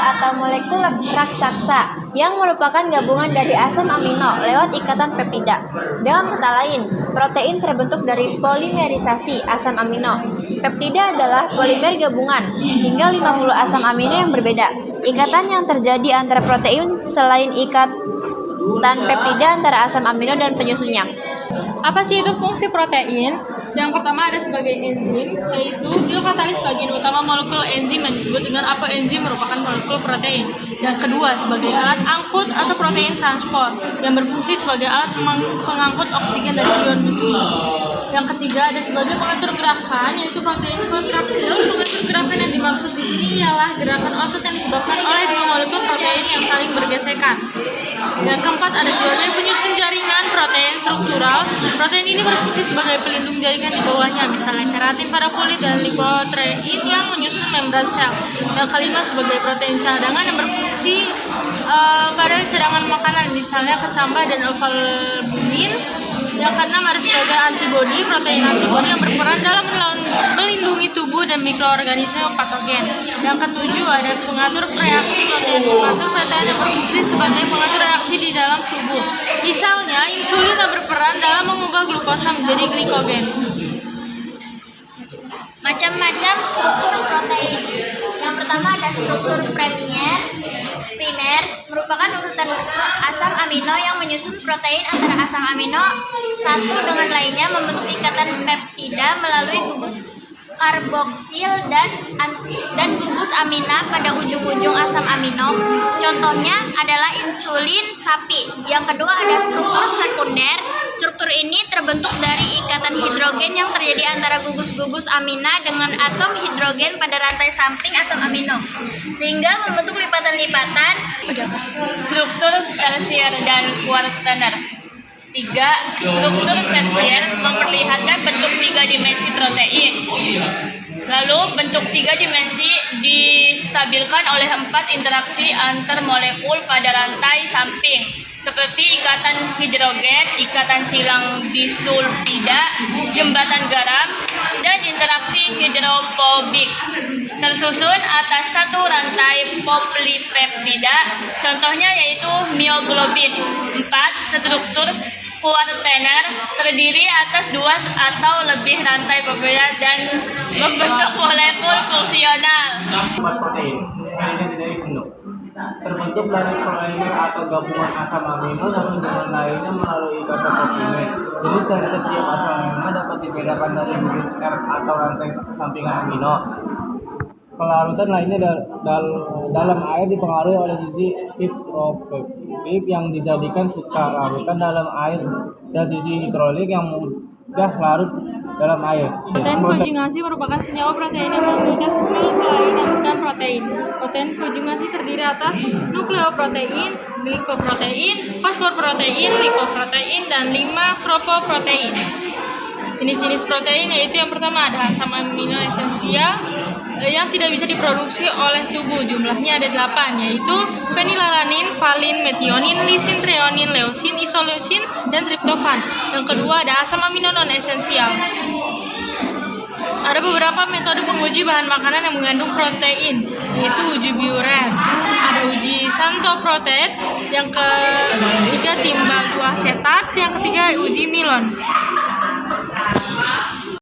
atau molekul raksasa yang merupakan gabungan dari asam amino lewat ikatan peptida. Dengan kata lain, protein terbentuk dari polimerisasi asam amino. Peptida adalah polimer gabungan hingga 50 asam amino yang berbeda. Ikatan yang terjadi antara protein selain ikatan peptida antara asam amino dan penyusunnya. Apa sih itu fungsi protein? Yang pertama ada sebagai enzim, yaitu biokatalis bagian utama molekul enzim yang disebut dengan apoenzim merupakan molekul protein. Yang kedua sebagai alat angkut atau protein transport yang berfungsi sebagai alat pengangkut oksigen dan ion besi. Yang ketiga ada sebagai pengatur gerakan, yaitu protein kontraktil. Pengatur gerakan yang dimaksud di sini ialah gerakan otot yang disebabkan oleh dua molekul protein yang saling bergesekan. Yang keempat ada sebagai penyusun jaringan protein struktural. Protein ini berfungsi sebagai pelindung jaringan di bawahnya, misalnya keratin pada kulit dan lipoprotein yang menyusun membran sel. Yang kelima sebagai protein cadangan yang berfungsi pada cadangan makanan, misalnya kecambah dan ovalbumin. Yang keenam ada sebagai antibodi, protein antibodi yang berperan dalam melindungi tubuh dan mikroorganisme patogen. Yang ketujuh ada pengatur reaksi protein. Pengatur protein yang berfungsi sebagai pengatur reaksi di dalam tubuh. Misalnya, insulin yang berperan dalam mengubah glukosa menjadi glikogen. Macam-macam struktur protein. Yang pertama ada struktur primer merupakan urutan asam amino yang menyusun protein antara asam amino satu dengan lainnya membentuk ikatan peptida melalui gugus karboksil dan gugus amina pada ujung-ujung asam amino. Contohnya adalah insulin sapi. Yang kedua ada struktur sekunder. Struktur ini terbentuk dari ikatan hidrogen yang terjadi antara gugus-gugus amina dengan atom hidrogen pada rantai samping asam amino, sehingga membentuk lipatan-lipatan. Struktur tersier dan kuartener. Struktur tersier memperlihatkan bentuk 3 dimensi protein. Lalu bentuk 3 dimensi distabilkan oleh 4 interaksi antar molekul pada rantai samping, seperti ikatan hidrogen, ikatan silang disulfida, jembatan garam, dan interaksi hidrofobik. Tersusun atas satu rantai poplipeptida, contohnya yaitu mioglobin. 4. Struktur kuartener terdiri atas 2 atau lebih rantai berbeda dan membentuk molekul fungsional. Protein ini tidak bentuk terbentuk dari polimer atau gabungan asam amino satu dengan lainnya melalui ikatan peptida. Jenis dari setiap asam amino dapat dibedakan dari gugus R atau rantai sampingan amino. Pelarutan lainnya dalam air dipengaruhi oleh sisi hidrofobik yang dijadikan suka larutan dalam air dan sisi hidrolik yang mudah larut dalam air. Protein konjugasi merupakan senyawa protein yang mengikat molekul lain yang bukan protein. Protein konjugasi terdiri atas nukleoprotein, glikoprotein, fosforprotein, lipoprotein, dan 5 kropoprotein. Jenis-jenis protein yaitu yang pertama ada asam amino esensial yang tidak bisa diproduksi oleh tubuh. Jumlahnya ada 8, yaitu fenilalanin, valin, metionin, lisin, treonin, leusin, isoleusin, dan triptofan. Yang kedua ada asam amino non esensial. Ada beberapa metode penguji bahan makanan yang mengandung protein, yaitu uji Buren, ada uji Santoprotet, yang ketiga timbal 2 asetat, yang ketiga uji Milon.